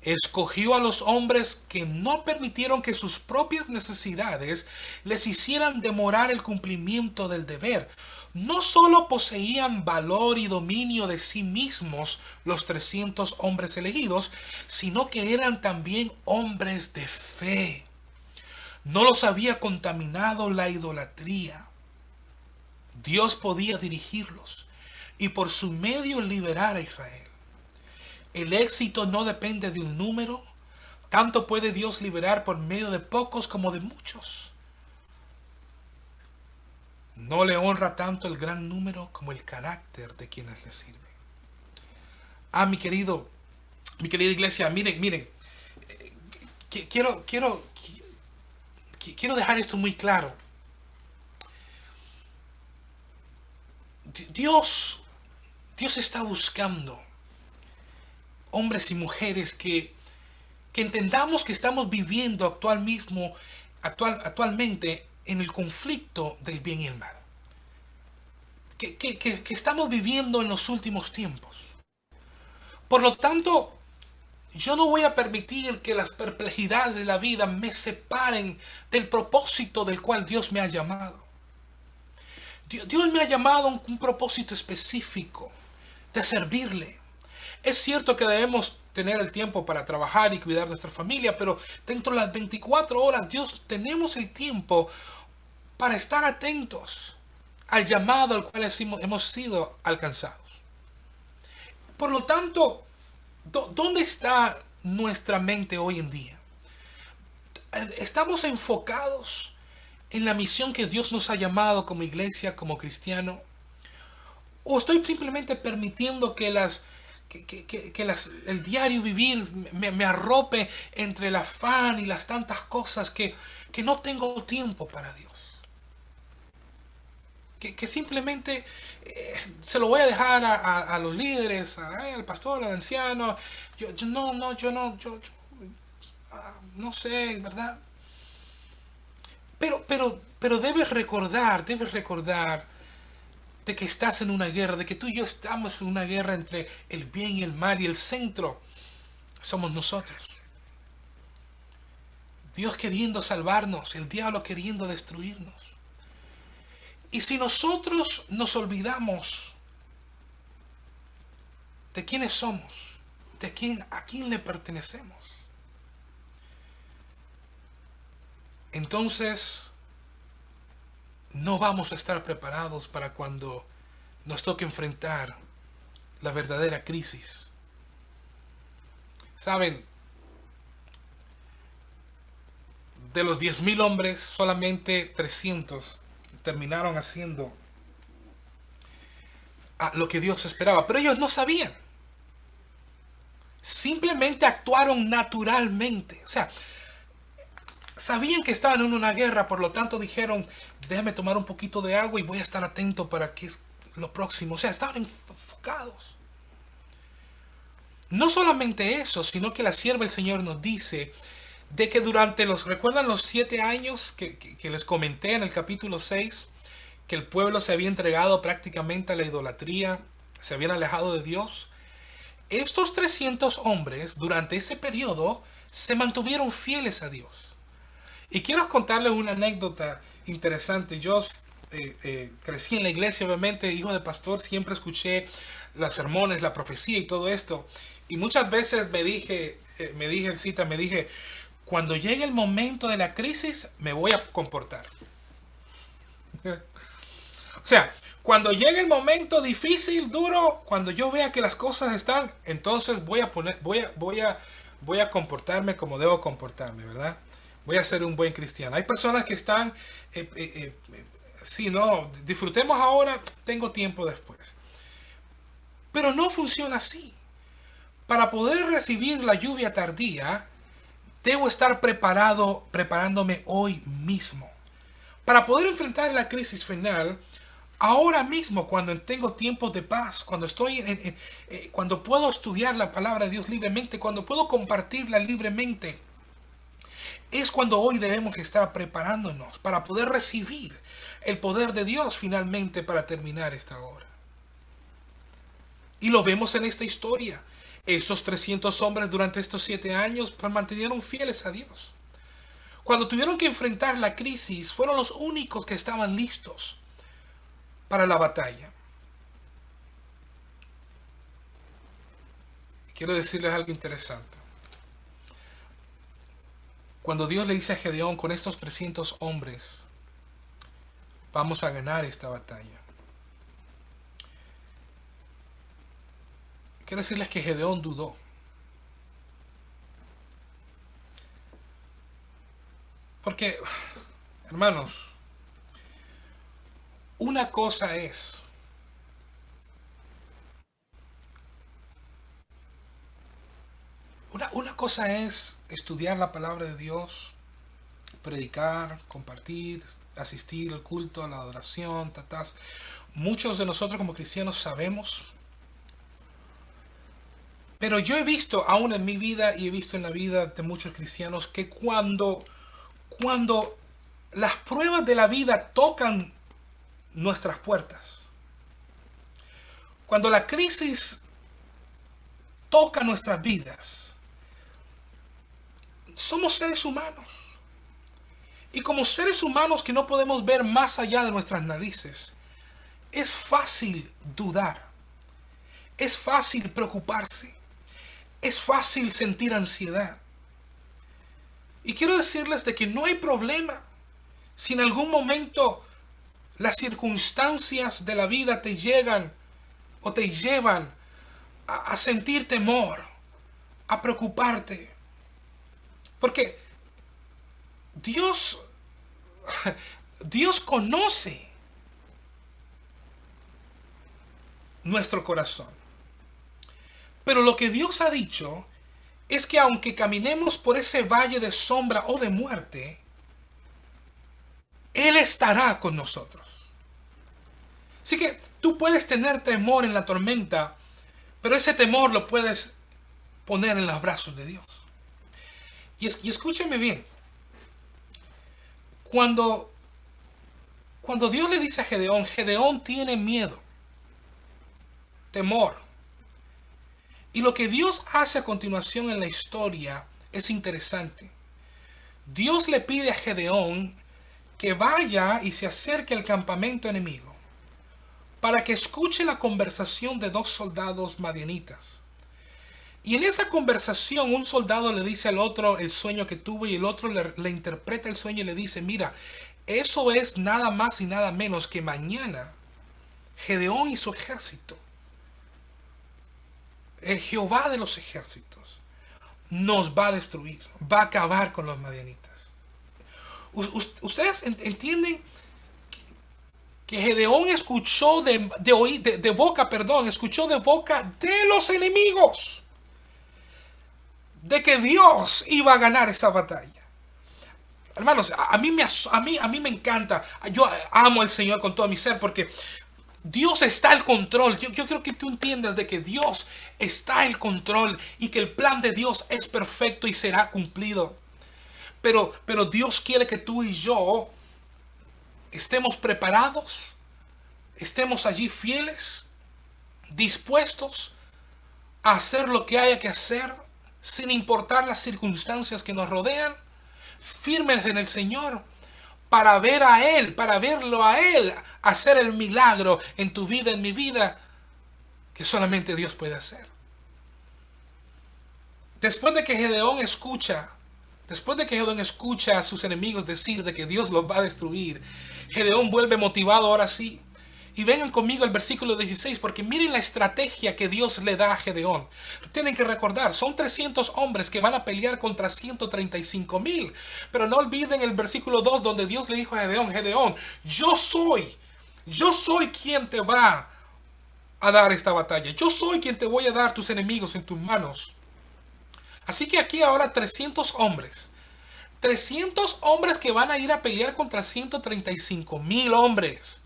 [SPEAKER 6] Escogió a los hombres que no permitieron que sus propias necesidades les hicieran demorar el cumplimiento del deber. No solo poseían valor y dominio de sí mismos los 300 hombres elegidos, sino que eran también hombres de fe. No los había contaminado la idolatría. Dios podía dirigirlos y por su medio liberar a Israel. El éxito no depende de un número, tanto puede Dios liberar por medio de pocos como de muchos. No le honra tanto el gran número como el carácter de quienes le sirven. Mi querida iglesia, miren, quiero dejar esto muy claro. Dios está buscando hombres y mujeres que entendamos que estamos viviendo actualmente en el conflicto del bien y el mal. Que estamos viviendo en los últimos tiempos. Por lo tanto, yo no voy a permitir que las perplejidades de la vida me separen del propósito del cual Dios me ha llamado. Dios me ha llamado a un propósito específico de servirle. Es cierto que debemos tener el tiempo para trabajar y cuidar nuestra familia, pero dentro de las 24 horas, tenemos el tiempo para estar atentos al llamado al cual hemos sido alcanzados. Por lo tanto, ¿dónde está nuestra mente hoy en día? ¿Estamos enfocados en la misión que Dios nos ha llamado como iglesia, como cristiano? ¿O estoy simplemente permitiendo que el diario vivir me arrope entre el afán y las tantas cosas que no tengo tiempo para Dios? Que simplemente se lo voy a dejar a los líderes, al pastor, al anciano. Yo no sé, ¿verdad? Pero debes recordar de que estás en una guerra, de que tú y yo estamos en una guerra entre el bien y el mal, y el centro somos nosotros. Dios queriendo salvarnos, el diablo queriendo destruirnos. Y si nosotros nos olvidamos de quiénes somos, a quién le pertenecemos, entonces no vamos a estar preparados para cuando nos toque enfrentar la verdadera crisis. Saben, de los 10,000 hombres, solamente 300 terminaron haciendo lo que Dios esperaba. Pero ellos no sabían. Simplemente actuaron naturalmente. O sea, sabían que estaban en una guerra, por lo tanto dijeron, déjame tomar un poquito de agua y voy a estar atento para qué es lo próximo. O sea, estaban enfocados. No solamente eso, sino que la sierva del Señor nos dice de que ¿recuerdan los 7 años que les comenté en el capítulo 6? Que el pueblo se había entregado prácticamente a la idolatría, se habían alejado de Dios. Estos 300 hombres durante ese periodo se mantuvieron fieles a Dios. Y quiero contarles una anécdota interesante. Yo crecí en la iglesia, obviamente, hijo de pastor, siempre escuché los sermones, la profecía y todo esto. Y muchas veces me dije, cuando llegue el momento de la crisis, me voy a comportar. O sea, cuando llegue el momento difícil, duro, cuando yo vea que las cosas están, entonces voy a comportarme como debo comportarme, ¿verdad? Voy a ser un buen cristiano. Hay personas que están, disfrutemos ahora, tengo tiempo después. Pero no funciona así. Para poder recibir la lluvia tardía, debo estar preparándome hoy mismo. Para poder enfrentar la crisis final, ahora mismo, cuando tengo tiempos de paz, cuando puedo estudiar la palabra de Dios libremente, cuando puedo compartirla libremente, es cuando hoy debemos estar preparándonos para poder recibir el poder de Dios finalmente para terminar esta obra. Y lo vemos en esta historia. Estos 300 hombres durante estos 7 años mantuvieron fieles a Dios. Cuando tuvieron que enfrentar la crisis, fueron los únicos que estaban listos para la batalla. Quiero decirles algo interesante. Cuando Dios le dice a Gedeón, con estos 300 hombres, vamos a ganar esta batalla. Quiero decirles que Gedeón dudó. Porque, hermanos, una cosa es estudiar la palabra de Dios, predicar, compartir, asistir al culto, a la adoración, tatás. Muchos de nosotros como cristianos sabemos. Pero yo he visto, aún en mi vida y he visto en la vida de muchos cristianos, que cuando las pruebas de la vida tocan nuestras puertas, cuando la crisis toca nuestras vidas, somos seres humanos. Y como seres humanos que no podemos ver más allá de nuestras narices, es fácil dudar, es fácil preocuparse, es fácil sentir ansiedad. Y quiero decirles de que no hay problema si en algún momento las circunstancias de la vida te llegan o te llevan a sentir temor, a preocuparte. Porque Dios conoce nuestro corazón. Pero lo que Dios ha dicho es que aunque caminemos por ese valle de sombra o de muerte, Él estará con nosotros. Así que tú puedes tener temor en la tormenta, pero ese temor lo puedes poner en los brazos de Dios. Y escúcheme bien. Cuando Dios le dice a Gedeón, Gedeón tiene miedo, temor. Y lo que Dios hace a continuación en la historia es interesante. Dios le pide a Gedeón que vaya y se acerque al campamento enemigo para que escuche la conversación de 2 soldados madianitas. Y en esa conversación un soldado le dice al otro el sueño que tuvo y el otro le interpreta el sueño y le dice, mira, eso es nada más y nada menos que mañana Gedeón y su ejército, el Jehová de los ejércitos, nos va a destruir, va a acabar con los madianitas. Ustedes entienden que Gedeón escuchó de boca de los enemigos de que Dios iba a ganar esta batalla. Hermanos, a mí me encanta. Yo amo al Señor con todo mi ser porque Dios está al control. Yo creo que tú entiendas de que Dios está al control y que el plan de Dios es perfecto y será cumplido. Pero Dios quiere que tú y yo estemos preparados, estemos allí fieles, dispuestos a hacer lo que haya que hacer, sin importar las circunstancias que nos rodean, firmes en el Señor, para ver a Él, para verlo a Él, hacer el milagro en tu vida, en mi vida, que solamente Dios puede hacer. Después de que Gedeón escucha a sus enemigos decir de que Dios los va a destruir, Gedeón vuelve motivado ahora sí. Y vengan conmigo al versículo 16, porque miren la estrategia que Dios le da a Gedeón. Tienen que recordar, son 300 hombres que van a pelear contra 135,000. Pero no olviden el versículo 2 donde Dios le dijo a Gedeón, Gedeón, yo soy quien te va a dar esta batalla. Yo soy quien te voy a dar tus enemigos en tus manos. Así que aquí ahora 300 hombres. 300 hombres que van a ir a pelear contra 135,000 hombres.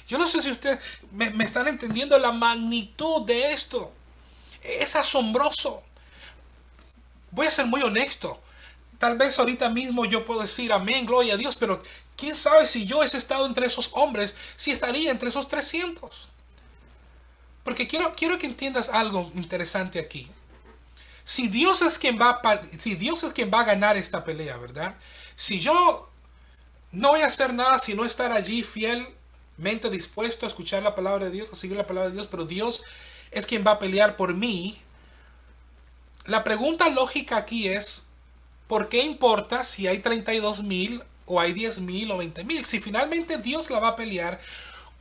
[SPEAKER 6] Yo no sé si ustedes me están entendiendo la magnitud de esto. Es asombroso. Voy a ser muy honesto. Tal vez ahorita mismo yo puedo decir amén, gloria a Dios, pero quién sabe si yo he estado entre esos hombres, si estaría entre esos 300. Porque quiero que entiendas algo interesante aquí. Si Dios es quien va a ganar esta pelea, ¿verdad? Si yo no voy a hacer nada sino estar allí fielmente dispuesto a escuchar la palabra de Dios, a seguir la palabra de Dios, pero Dios es quien va a pelear por mí. La pregunta lógica aquí es, ¿por qué importa si hay 32,000 o hay 10,000 o 20,000? Si finalmente Dios la va a pelear,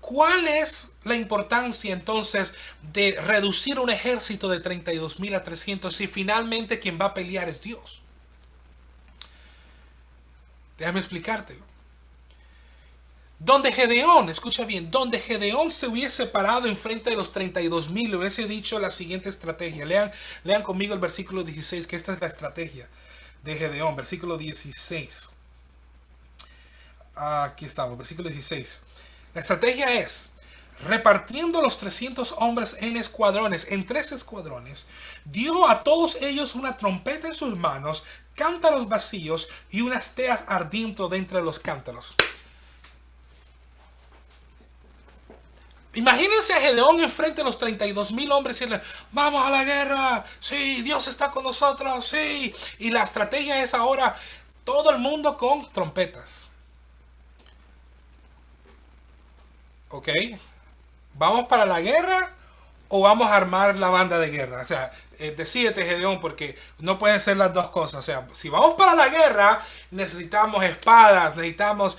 [SPEAKER 6] ¿cuál es la importancia entonces de reducir un ejército de 32,000 a 300 si finalmente quien va a pelear es Dios? Déjame explicártelo. Donde Gedeón, escucha bien, donde Gedeón se hubiese parado enfrente de los 32,000, le hubiese dicho la siguiente estrategia. Lean conmigo el versículo 16, que esta es la estrategia de Gedeón, versículo 16. Aquí estamos, versículo 16. La estrategia es, repartiendo los 300 hombres en escuadrones, en 3 escuadrones, dio a todos ellos una trompeta en sus manos, cántaros vacíos y unas teas ardiendo dentro de los cántaros. Imagínense a Gedeón enfrente de los 32,000 hombres y decirle, vamos a la guerra, sí, Dios está con nosotros, sí. Y la estrategia es ahora todo el mundo con trompetas. ¿Ok? ¿Vamos para la guerra o vamos a armar la banda de guerra? O sea, decídete, Gedeón, porque no pueden ser las dos cosas. O sea, si vamos para la guerra, necesitamos espadas, necesitamos...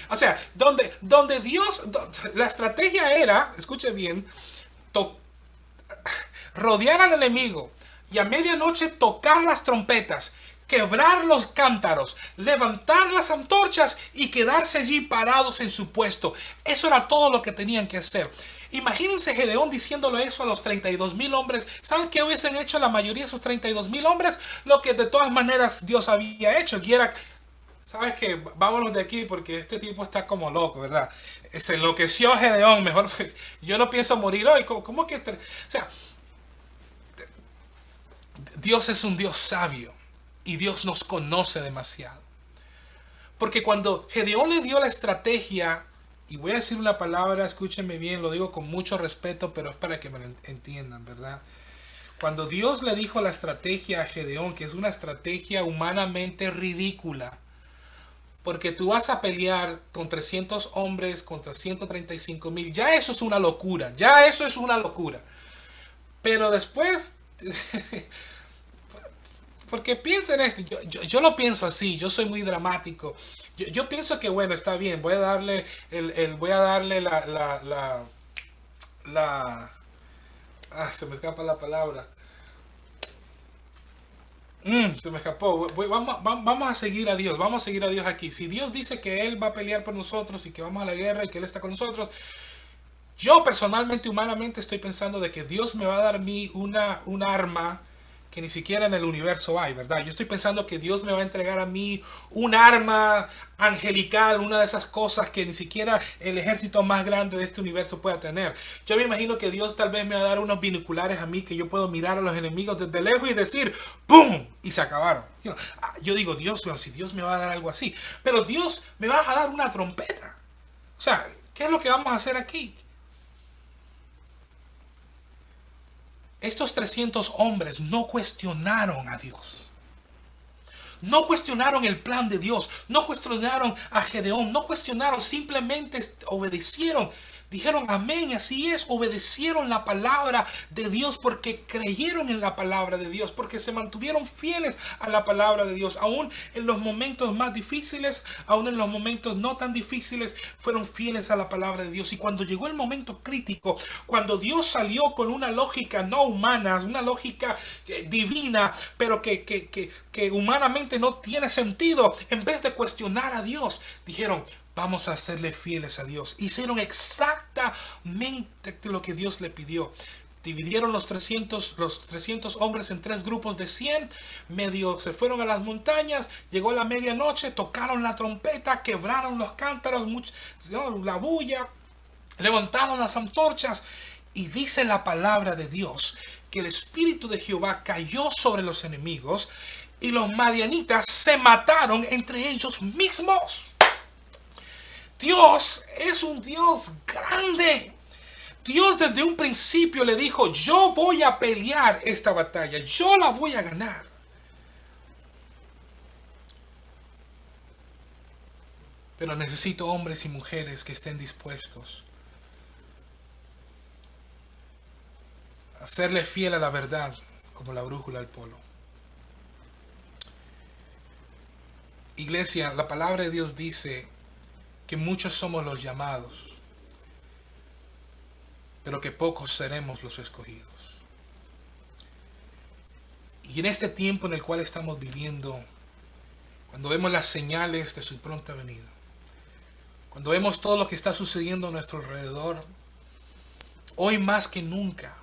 [SPEAKER 6] O sea, donde Dios, la estrategia era, escuche bien, rodear al enemigo y a medianoche tocar las trompetas, quebrar los cántaros, levantar las antorchas y quedarse allí parados en su puesto. Eso era todo lo que tenían que hacer. Imagínense Gedeón diciéndole eso a los 32,000 hombres. ¿Saben qué hubiesen hecho la mayoría de esos 32,000 hombres? Lo que de todas maneras Dios había hecho. Y era... ¿Sabes qué? Vámonos de aquí porque este tipo está como loco, ¿verdad? Se enloqueció Gedeón, mejor yo no pienso morir hoy. ¿Cómo que? O sea, Dios es un Dios sabio y Dios nos conoce demasiado. Porque cuando Gedeón le dio la estrategia, y voy a decir una palabra, escúchenme bien, lo digo con mucho respeto, pero es para que me lo entiendan, ¿verdad? Cuando Dios le dijo la estrategia a Gedeón, que es una estrategia humanamente ridícula, porque tú vas a pelear con 300 hombres contra 135,000. Ya eso es una locura. Ya eso es una locura. Pero después... porque piensen esto. Yo lo pienso así. Yo soy muy dramático. Yo pienso que bueno, está bien. Voy a darle se me escapa la palabra. Se me escapó. Vamos a seguir a Dios. Vamos a seguir a Dios aquí. Si Dios dice que Él va a pelear por nosotros y que vamos a la guerra y que Él está con nosotros, yo personalmente, humanamente, estoy pensando de que Dios me va a dar a mí una arma que ni siquiera en el universo hay, ¿verdad? Yo estoy pensando que Dios me va a entregar a mí un arma angelical, una de esas cosas que ni siquiera el ejército más grande de este universo pueda tener. Yo me imagino que Dios tal vez me va a dar unos binoculares a mí que yo puedo mirar a los enemigos desde lejos y decir ¡pum! Y se acabaron. Yo digo, Dios, bueno, si Dios me va a dar algo así, pero Dios me va a dar una trompeta. O sea, ¿qué es lo que vamos a hacer aquí? Estos 300 hombres no cuestionaron a Dios. No cuestionaron el plan de Dios. No cuestionaron a Gedeón. No cuestionaron, simplemente obedecieron. Dijeron amén, así es. Obedecieron la palabra de Dios porque creyeron en la palabra de Dios. Porque se mantuvieron fieles a la palabra de Dios. Aún en los momentos más difíciles, aún en los momentos no tan difíciles, fueron fieles a la palabra de Dios. Y cuando llegó el momento crítico, cuando Dios salió con una lógica no humana, una lógica divina, pero que humanamente no tiene sentido, en vez de cuestionar a Dios, dijeron, vamos a serle fieles a Dios. Hicieron exactamente lo que Dios le pidió. Dividieron los 300 hombres en 3 grupos de 100. Medio se fueron a las montañas. Llegó la medianoche. Tocaron la trompeta. Quebraron los cántaros. La bulla. Levantaron las antorchas. Y dice la palabra de Dios que el Espíritu de Jehová cayó sobre los enemigos. Y los madianitas se mataron entre ellos mismos. Dios es un Dios grande. Dios desde un principio le dijo, yo voy a pelear esta batalla, yo la voy a ganar. Pero necesito hombres y mujeres que estén dispuestos a serle fiel a la verdad, como la brújula al polo. Iglesia, la palabra de Dios dice que muchos somos los llamados, pero que pocos seremos los escogidos. Y en este tiempo en el cual estamos viviendo, cuando vemos las señales de su pronta venida, cuando vemos todo lo que está sucediendo a nuestro alrededor, hoy más que nunca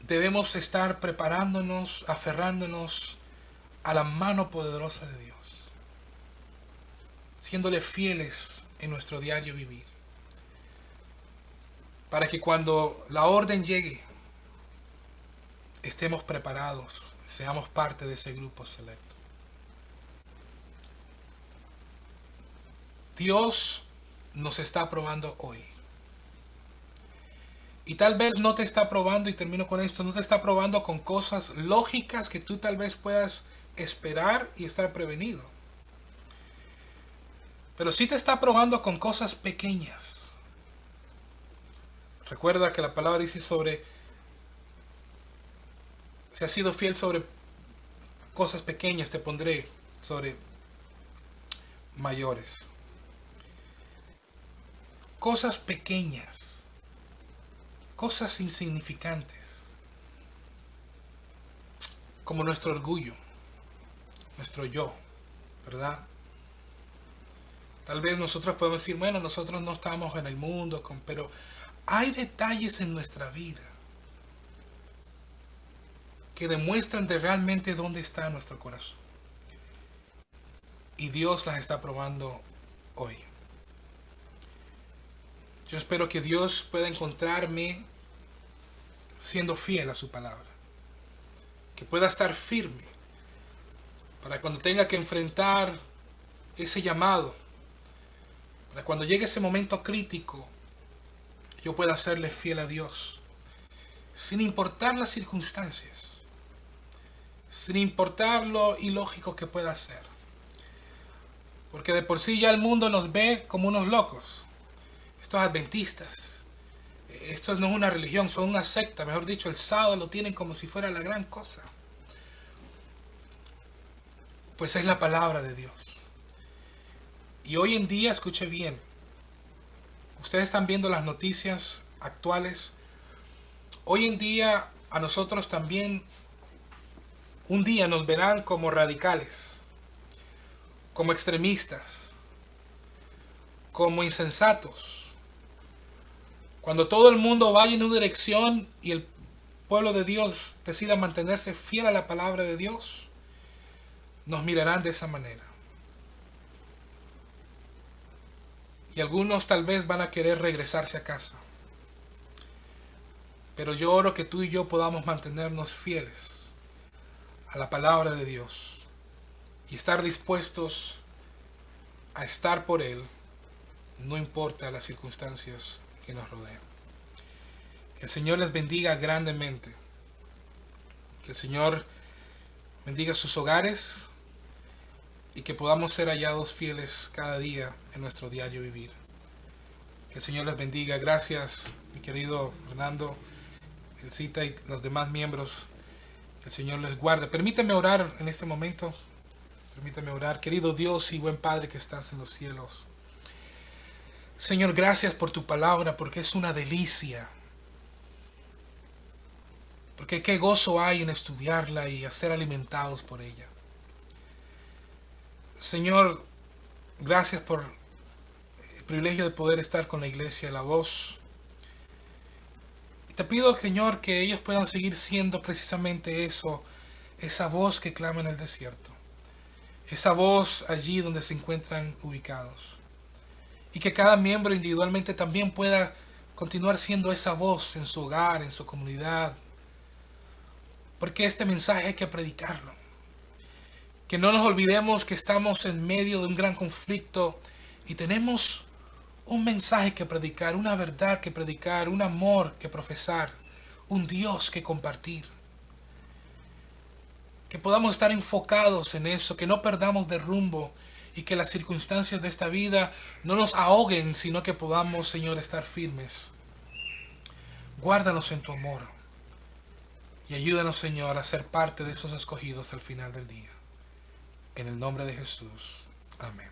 [SPEAKER 6] debemos estar preparándonos, aferrándonos a la mano poderosa de Dios, siéndole fieles en nuestro diario vivir, para que cuando la orden llegue, estemos preparados, seamos parte de ese grupo selecto. Dios nos está probando hoy. Y tal vez no te está probando, y termino con esto, no te está probando con cosas lógicas que tú tal vez puedas esperar y estar prevenido. Pero sí te está probando con cosas pequeñas. Recuerda que la palabra dice si has sido fiel sobre cosas pequeñas, te pondré sobre mayores. Cosas pequeñas, cosas insignificantes, como nuestro orgullo, nuestro yo, ¿verdad? Tal vez nosotros podemos decir, bueno, nosotros no estamos en el mundo, pero hay detalles en nuestra vida que demuestran de realmente dónde está nuestro corazón. Y Dios las está probando hoy. Yo espero que Dios pueda encontrarme siendo fiel a su palabra. Que pueda estar firme para cuando tenga que enfrentar ese llamado. Para cuando llegue ese momento crítico, yo pueda serle fiel a Dios. Sin importar las circunstancias. Sin importar lo ilógico que pueda ser. Porque de por sí ya el mundo nos ve como unos locos. Estos adventistas, esto no es una religión, son una secta, mejor dicho, el sábado lo tienen como si fuera la gran cosa. Pues es la palabra de Dios. Y hoy en día, escuche bien, ustedes están viendo las noticias actuales. Hoy en día a nosotros también un día nos verán como radicales, como extremistas, como insensatos. Cuando todo el mundo vaya en una dirección y el pueblo de Dios decida mantenerse fiel a la palabra de Dios, nos mirarán de esa manera. Y algunos tal vez van a querer regresarse a casa. Pero yo oro que tú y yo podamos mantenernos fieles a la palabra de Dios y estar dispuestos a estar por Él, no importa las circunstancias que nos rodean. Que el Señor les bendiga grandemente. Que el Señor bendiga sus hogares y que podamos ser hallados fieles cada día en nuestro diario vivir. Que el Señor les bendiga. Gracias, mi querido Fernando, Elcita y los demás miembros. Que el Señor les guarde. Permíteme orar en este momento. Permítame orar. Querido Dios y buen Padre que estás en los cielos. Señor, gracias por tu palabra, porque es una delicia. Porque qué gozo hay en estudiarla y a ser alimentados por ella. Señor, gracias por el privilegio de poder estar con la iglesia La Voz. Y te pido, Señor, que ellos puedan seguir siendo precisamente eso, esa voz que clama en el desierto. Esa voz allí donde se encuentran ubicados. Y que cada miembro individualmente también pueda continuar siendo esa voz en su hogar, en su comunidad. Porque este mensaje hay que predicarlo. Que no nos olvidemos que estamos en medio de un gran conflicto y tenemos un mensaje que predicar, una verdad que predicar, un amor que profesar, un Dios que compartir. Que podamos estar enfocados en eso, que no perdamos de rumbo y que las circunstancias de esta vida no nos ahoguen, sino que podamos, Señor, estar firmes. Guárdanos en tu amor y ayúdanos, Señor, a ser parte de esos escogidos al final del día. En el nombre de Jesús. Amén.